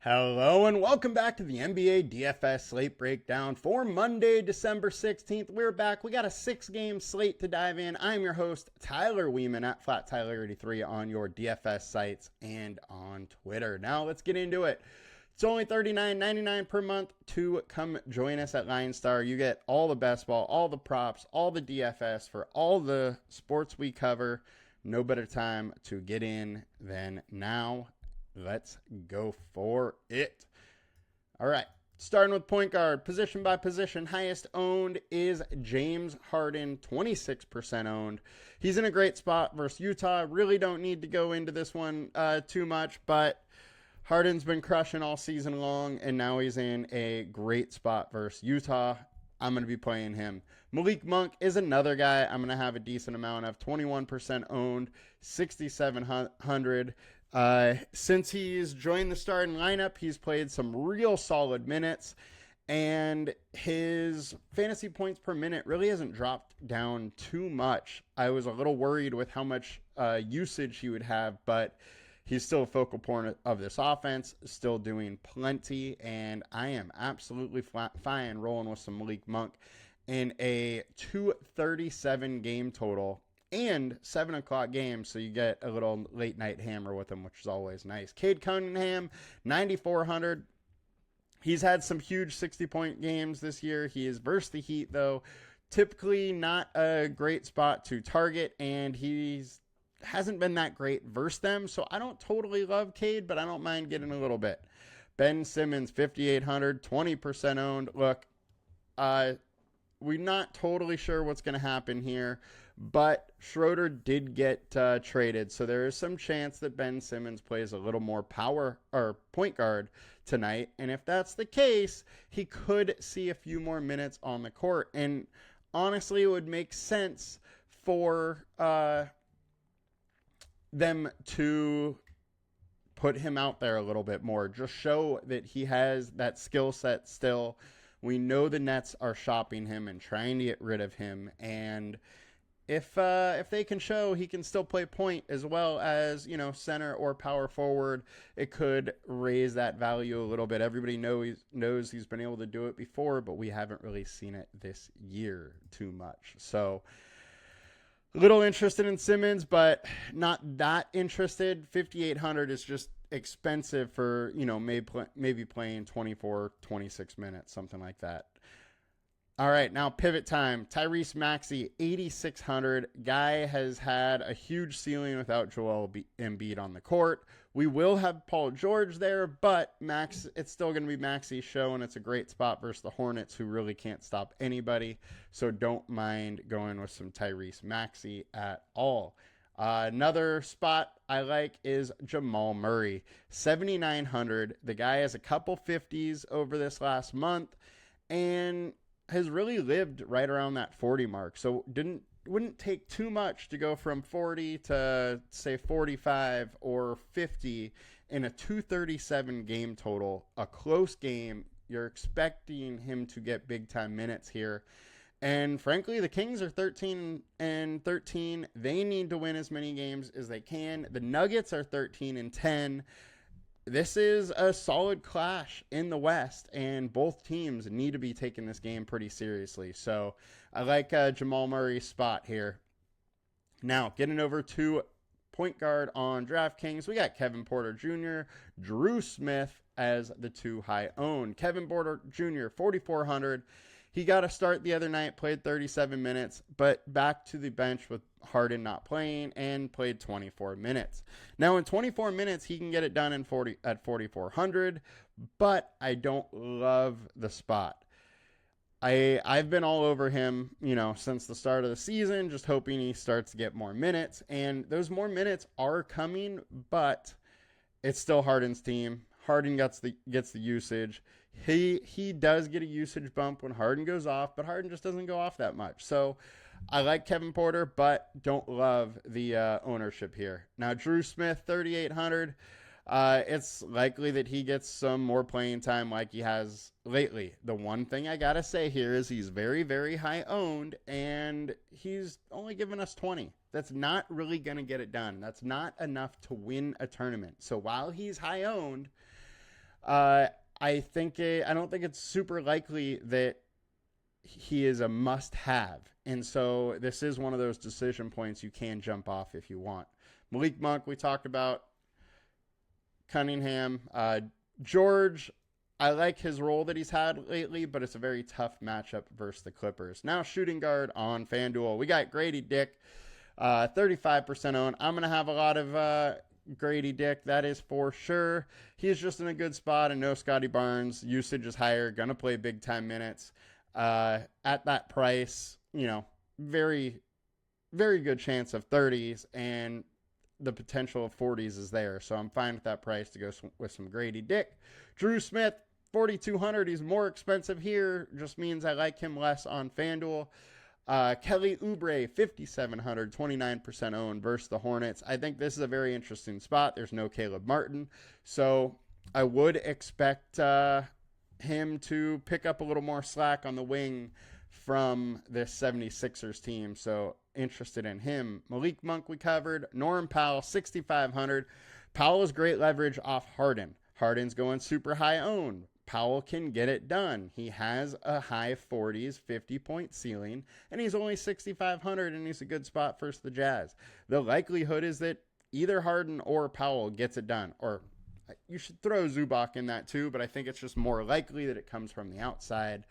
Hello and welcome back to the NBA DFS Slate Breakdown for Monday, December 16th. We're back. We got a 6-game slate to dive in. I'm your host, Tyler Wiemann at FlatTyler83 on your DFS sites and on Twitter. Now let's get into it. It's only $39.99 per month to come join us at LionStar. You get all the best ball, all the props, all the DFS for all the sports we cover. No better time to get in than now. Let's go for it. All right, starting with point guard, position by position, highest owned is James Harden, 26% owned. He's in a great spot versus Utah. Really don't need to go into this one too much, but Harden's been crushing all season long, and now he's in a great spot versus Utah. I'm going to be playing him. Malik Monk is another guy I'm going to have a decent amount of, 21% owned, 6,700. Since he's joined the starting lineup, he's played some real solid minutes, and his fantasy points per minute really hasn't dropped down too much. I was a little worried with how much usage he would have, but he's still a focal point of this offense, still doing plenty, and I am absolutely fine rolling with some Malik Monk in a 237 game total. And 7 o'clock games, so you get a little late night hammer with him, which is always nice. Cade Cunningham, 9,400. He's had some huge 60-point games this year. He is versus the Heat, though. Typically not a great spot to target, and hasn't been that great versus them. So I don't totally love Cade, but I don't mind getting a little bit. Ben Simmons, 5,800, 20% owned. Look, we're not totally sure what's going to happen here, but Schroeder did get traded, so there is some chance that Ben Simmons plays a little more power or point guard tonight. And if that's the case, he could see a few more minutes on the court. And honestly, it would make sense for them to put him out there a little bit more. Just show that he has that skill set still. We know the Nets are shopping him and trying to get rid of him, and if they can show he can still play point as well as, center or power forward, it could raise that value a little bit. Everybody knows he's been able to do it before, but we haven't really seen it this year too much. So a little interested in Simmons, but not that interested. 5,800 is just expensive for, maybe playing 24, 26 minutes, something like that. All right, now pivot time. Tyrese Maxey, 8,600. Guy has had a huge ceiling without Joel Embiid on the court. We will have Paul George there, but it's still going to be Maxey's show, and it's a great spot versus the Hornets, who really can't stop anybody. So don't mind going with some Tyrese Maxey at all. Another spot I like is Jamal Murray, 7,900. The guy has a couple 50s over this last month, and has really lived right around that 40 mark. So wouldn't take too much to go from 40 to say 45 or 50 in a 237 game total, a close game. You're expecting him to get big time minutes here. And frankly, the Kings are 13-13. They need to win as many games as they can. The Nuggets are 13-10. This is a solid clash in the West, and both teams need to be taking this game pretty seriously. So I like Jamal Murray's spot here. Now, getting over to point guard on DraftKings, we got Kevin Porter Jr., Drew Smith as the two high owned. Kevin Porter Jr., 4,400. He got a start the other night, played 37 minutes, but back to the bench with Harden not playing and played 24 minutes. Now, in 24 minutes, he can get it done at 4,400, but I don't love the spot. I've been all over him, since the start of the season, just hoping he starts to get more minutes, and those more minutes are coming, but it's still Harden's team. Harden gets the usage. He does get a usage bump when Harden goes off, but Harden just doesn't go off that much. So I like Kevin Porter, but don't love the ownership here. Now, Drew Smith, 3,800. It's likely that he gets some more playing time like he has lately. The one thing I got to say here is he's very, very high owned, and he's only given us 20. That's not really going to get it done. That's not enough to win a tournament. So while he's high owned, I don't think it's super likely that he is a must-have. And so this is one of those decision points you can jump off if you want. Malik Monk, we talked about. Cunningham. George, I like his role that he's had lately, but it's a very tough matchup versus the Clippers. Now shooting guard on FanDuel. We got Grady Dick, 35% owned. I'm going to have a lot of Grady Dick, that is for sure. He's just in a good spot, and no Scotty Barnes. Usage is higher, going to play big-time minutes. At that price, very, very good chance of 30s, and the potential of 40s is there. So I'm fine with that price to go with some Grady Dick. Drew Smith, 4,200. He's more expensive here. Just means I like him less on FanDuel. Kelly Oubre, 5,700, 29% owned versus the Hornets. I think this is a very interesting spot. There's no Caleb Martin. So I would expect him to pick up a little more slack on the wing from this 76ers team. So interested in him. Malik Monk we covered. Norm Powell, 6,500. Powell is great leverage off Harden. Harden's going super high owned. Powell can get it done. He has a high 40s, 50-point ceiling, and he's only 6,500, and he's a good spot versus the Jazz. The likelihood is that either Harden or Powell gets it done. Or you should throw Zubac in that too, but I think it's just more likely that it comes from the outside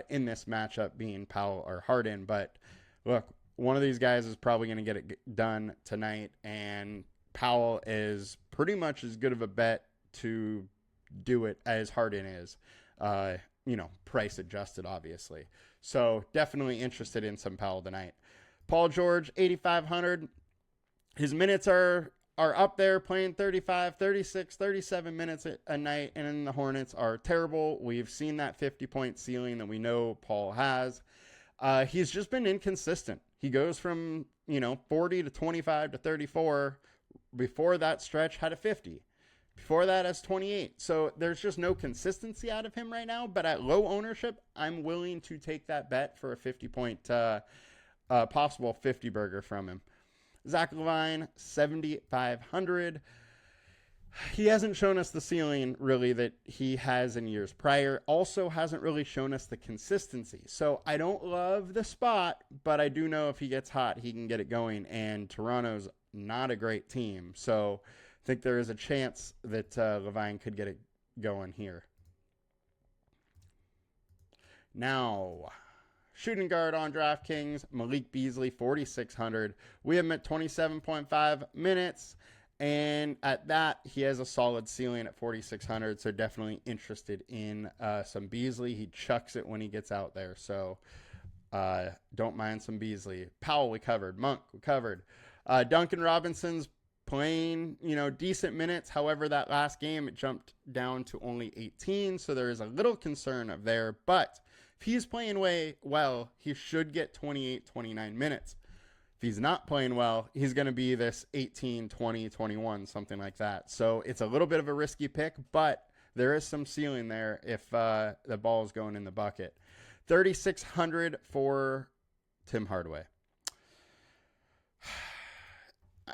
in this matchup being Powell or Harden. But look, one of these guys is probably going to get it done tonight, and Powell is pretty much as good of a bet to do it as Harden is, price adjusted, obviously. So definitely interested in some Powell tonight. Paul George, 8,500. His minutes are up there, playing 35, 36, 37 minutes a night, and then the Hornets are terrible. We've seen that 50-point ceiling that we know Paul has. He's just been inconsistent. He goes from, 40 to 25 to 34. Before that stretch had a 50. Before that as 28. So there's just no consistency out of him right now. But at low ownership, I'm willing to take that bet for a 50-point possible 50 burger from him. Zach LaVine, 7,500. He hasn't shown us the ceiling, really, that he has in years prior. Also hasn't really shown us the consistency. So I don't love the spot, but I do know if he gets hot, he can get it going. And Toronto's not a great team. So I think there is a chance that LaVine could get it going here. Now, shooting guard on DraftKings, Malik Beasley, 4,600. We have him at 27.5 minutes. And at that, he has a solid ceiling at 4,600. So definitely interested in some Beasley. He chucks it when he gets out there. So don't mind some Beasley. Powell, we covered. Monk, we covered. Duncan Robinson's playing, decent minutes. However, that last game, it jumped down to only 18. So there is a little concern of there. But if he's playing well, he should get 28, 29 minutes. If he's not playing well, he's going to be this 18, 20, 21, something like that. So it's a little bit of a risky pick, but there is some ceiling there if the ball is going in the bucket. 3,600 for Tim Hardaway.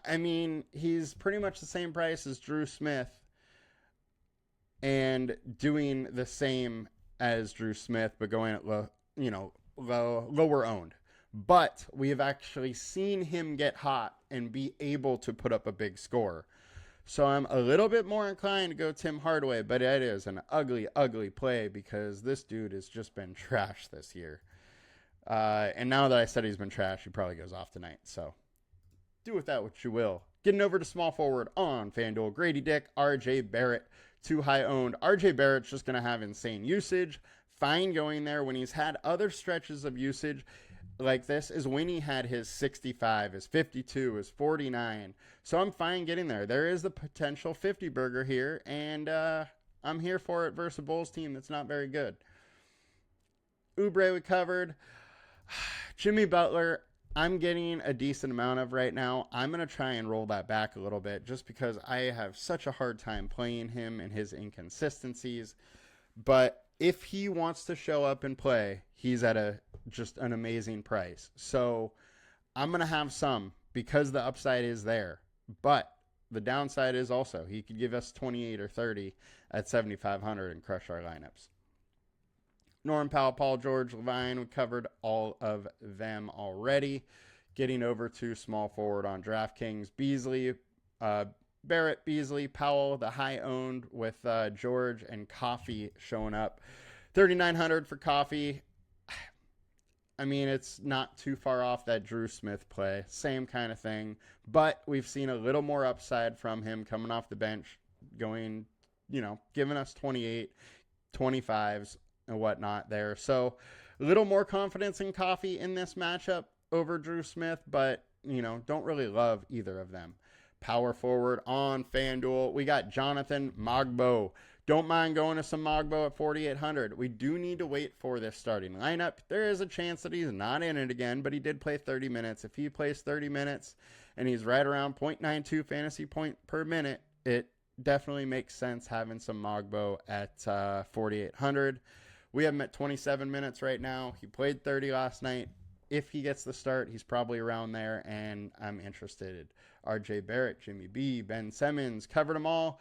I mean, he's pretty much the same price as Drew Smith and doing the same as Drew Smith, but going at lower owned. But we have actually seen him get hot and be able to put up a big score. So I'm a little bit more inclined to go Tim Hardaway, but it is an ugly, ugly play because this dude has just been trash this year. And now that I said he's been trash, he probably goes off tonight. So do with that what you will. Getting over to small forward on FanDuel, Grady Dick, RJ Barrett, too high owned. RJ Barrett's just going to have insane usage. Fine going there when he's had other stretches of usage like this is when he had his 65, his 52, his 49. So I'm fine getting there. There is the potential 50 burger here, and I'm here for it versus a Bulls team that's not very good. Oubre we covered. Jimmy Butler, I'm getting a decent amount of right now. I'm going to try and roll that back a little bit just because I have such a hard time playing him and his inconsistencies. But if he wants to show up and play, he's at just an amazing price. So I'm going to have some because the upside is there. But the downside is also he could give us 28 or 30 at 7,500 and crush our lineups. Norm Powell, Paul George, Levine, we covered all of them already. Getting over to small forward on DraftKings, Beasley, Barrett, Beasley, Powell, the high owned with George and Coffee showing up. 3,900 for Coffee. I mean, it's not too far off that Drew Smith play. Same kind of thing. But we've seen a little more upside from him coming off the bench, going, giving us 28, 25s and whatnot there. So a little more confidence in Coffee in this matchup over Drew Smith, but, don't really love either of them. Power forward on FanDuel, we got Jonathan Mogbo. Don't mind going to some Mogbo at 4,800. We do need to wait for this starting lineup. There is a chance that he's not in it again, but he did play 30 minutes. If he plays 30 minutes and he's right around 0.92 fantasy point per minute, it definitely makes sense having some Mogbo at 4,800. We have him at 27 minutes right now. He played 30 last night. If he gets the start, he's probably around there, and I'm interested. RJ Barrett, Jimmy B, Ben Simmons, covered them all.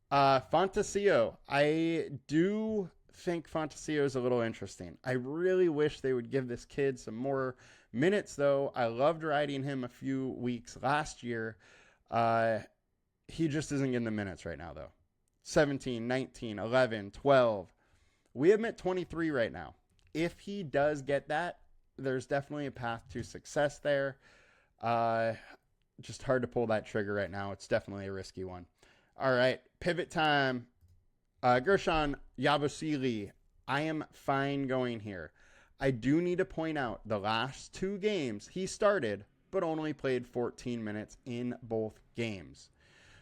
Fantasio. I do think Fantasio is a little interesting. I really wish they would give this kid some more minutes, though. I loved riding him a few weeks last year. He just isn't getting the minutes right now, though. 17, 19, 11, 12. We have him at 23 right now. If he does get that, there's definitely a path to success there. Just hard to pull that trigger right now. It's definitely a risky one. All right, pivot time. Gershon Yabusele. I am fine going here. I do need to point out the last 2 games he started, but only played 14 minutes in both games.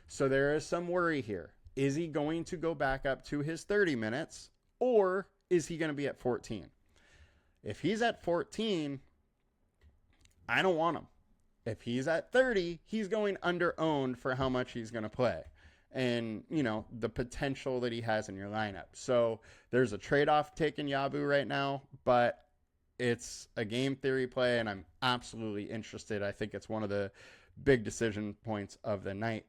So there is some worry here. Is he going to go back up to his 30 minutes, or is he going to be at 14? If he's at 14, I don't want him. If he's at 30, he's going under-owned for how much he's going to play and, the potential that he has in your lineup. So there's a trade-off taking Yabu right now, but it's a game theory play, and I'm absolutely interested. I think it's one of the big decision points of the night,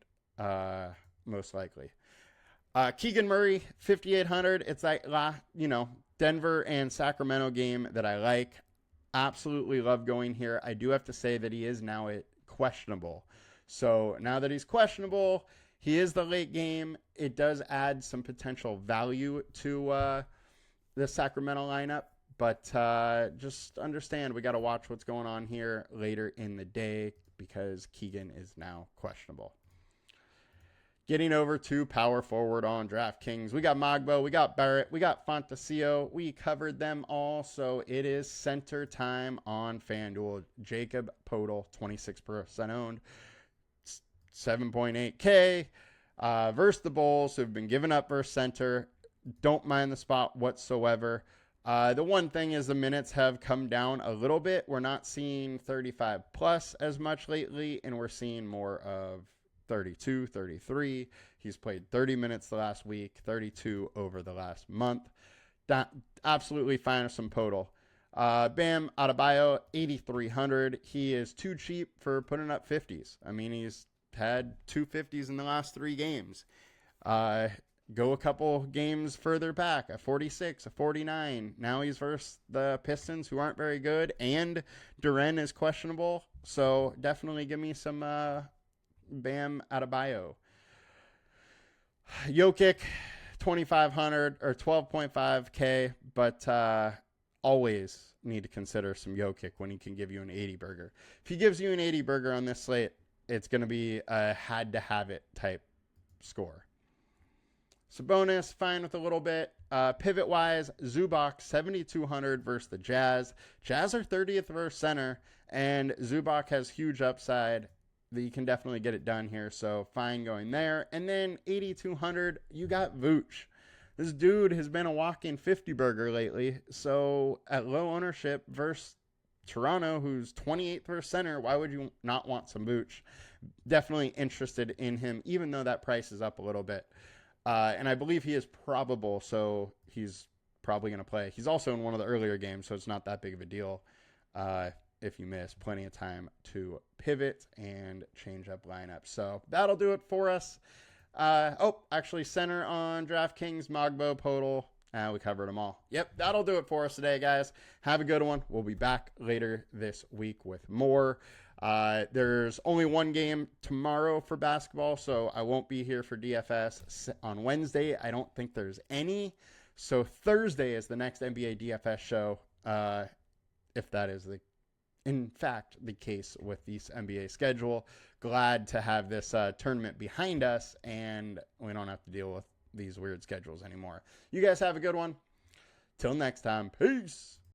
most likely. Keegan Murray, 5,800. It's like, Denver and Sacramento game that I like. Absolutely love going here. I do have to say that he is now questionable. So now that he's questionable, he is the late game. It does add some potential value to the Sacramento lineup. But just understand, we got to watch what's going on here later in the day because Keegan is now questionable. Getting over to power forward on DraftKings. We got Mogbo, we got Barrett, we got Fantasio. We covered them all, so it is center time on FanDuel. Jacob Podol, 26% owned, 7.8K. Versus the Bulls, who've been giving up versus center. Don't mind the spot whatsoever. The one thing is the minutes have come down a little bit. We're not seeing 35 plus as much lately, and we're seeing more of 32, 33. He's played 30 minutes the last week, 32 over the last month. Absolutely fine with some Podol. Bam Adebayo, 8,300. He is too cheap for putting up 50s. I mean, he's had 2 50s in the last 3 games. Go a couple games further back, a 46, a 49. Now he's versus the Pistons, who aren't very good, and Duren is questionable. So definitely give me some Bam Adebayo. Jokic, 2,500 or 12.5K, but always need to consider some Jokic when he can give you an 80 burger. If he gives you an 80 burger on this slate, it's going to be a had to have it type score. Sabonis, fine with a little bit. Pivot wise, Zubac, 7,200 versus the Jazz. Jazz are 30th versus center, and Zubac has huge upside. You can definitely get it done here, so fine going there. And then 8,200, you got Vooch. This dude has been a walking 50 burger lately, so at low ownership versus Toronto, who's 28th versus center, why would you not want some Vooch? Definitely interested in him, even though that price is up a little bit. And I believe he is probable, so he's probably going to play. He's also in one of the earlier games, so it's not that big of a deal. if you miss, plenty of time to pivot and change up lineups. So that'll do it for us. Actually, center on DraftKings, Mogbo, Podol. We covered them all. Yep, that'll do it for us today, guys. Have a good one. We'll be back later this week with more. There's only one game tomorrow for basketball, so I won't be here for DFS on Wednesday. I don't think there's any. So Thursday is the next NBA DFS show, if that is in fact the case with this NBA schedule. Glad to have this tournament behind us, and we don't have to deal with these weird schedules anymore. You guys have a good one. Till next time, peace.